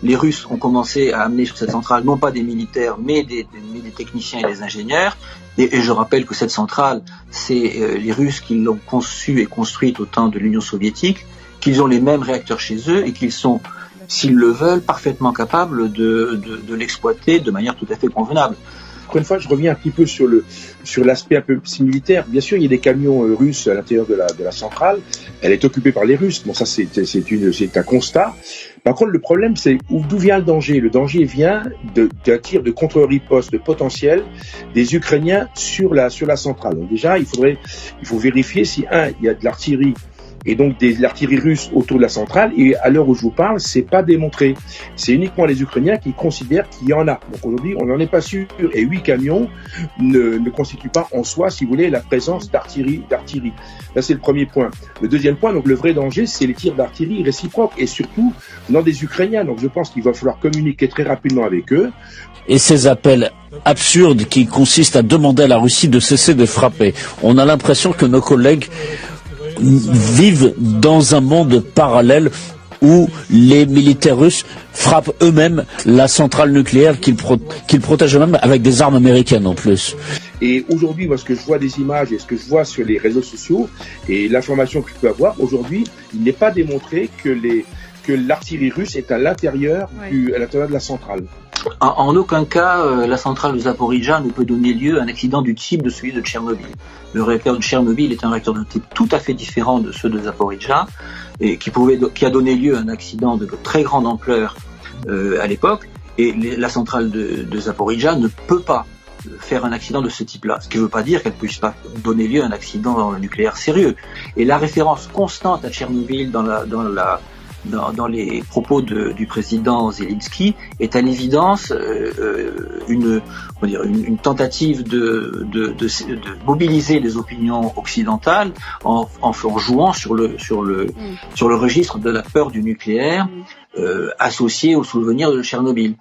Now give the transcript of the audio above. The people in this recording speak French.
les Russes ont commencé à amener sur cette centrale non pas des militaires, mais des techniciens et des ingénieurs. Et je rappelle que cette centrale, c'est les Russes qui l'ont conçue et construite au temps de l'Union soviétique, qu'ils ont les mêmes réacteurs chez eux et qu'ils sont, s'ils le veulent, parfaitement capables de l'exploiter de manière tout à fait convenable. Encore une fois, je reviens un petit peu sur l'aspect un peu militaire. Bien sûr, il y a des camions russes à l'intérieur de la centrale. Elle est occupée par les Russes. Bon, ça, c'est un constat. Par contre, le problème, c'est d'où vient le danger. Le danger vient d'un tir de contre-riposte potentiel des Ukrainiens sur la centrale. Donc déjà, il faut vérifier si, il y a de l'artillerie et donc l'artillerie russe autour de la centrale, et à l'heure où je vous parle, c'est pas démontré. C'est uniquement les Ukrainiens qui considèrent qu'il y en a. Donc aujourd'hui, on n'en est pas sûr, et 8 camions ne constituent pas en soi, si vous voulez, la présence d'artillerie. Là, c'est le premier point. Le deuxième point, donc le vrai danger, c'est les tirs d'artillerie réciproques, et surtout dans des Ukrainiens. Donc je pense qu'il va falloir communiquer très rapidement avec eux. Et ces appels absurdes qui consistent à demander à la Russie de cesser de frapper. On a l'impression que nos collègues vivent dans un monde parallèle où les militaires russes frappent eux-mêmes la centrale nucléaire qu'ils protègent eux-mêmes avec des armes américaines en plus. Et aujourd'hui, moi, ce que je vois des images et ce que je vois sur les réseaux sociaux et l'information que je peux avoir, aujourd'hui, il n'est pas démontré que l'artillerie russe est à l'intérieur de la centrale. En aucun cas, la centrale de Zaporijia ne peut donner lieu à un accident du type de celui de Tchernobyl. Le réacteur de Tchernobyl est un réacteur d'un type tout à fait différent de ceux de Zaporijia, et qui a donné lieu à un accident de très grande ampleur à l'époque. Et la centrale de Zaporijia ne peut pas faire un accident de ce type-là, ce qui ne veut pas dire qu'elle ne puisse pas donner lieu à un accident nucléaire sérieux. Et la référence constante à Tchernobyl dans les propos du président Zelensky est à l'évidence une tentative de mobiliser les opinions occidentales en jouant sur le registre de la peur du nucléaire associé au souvenir de Tchernobyl.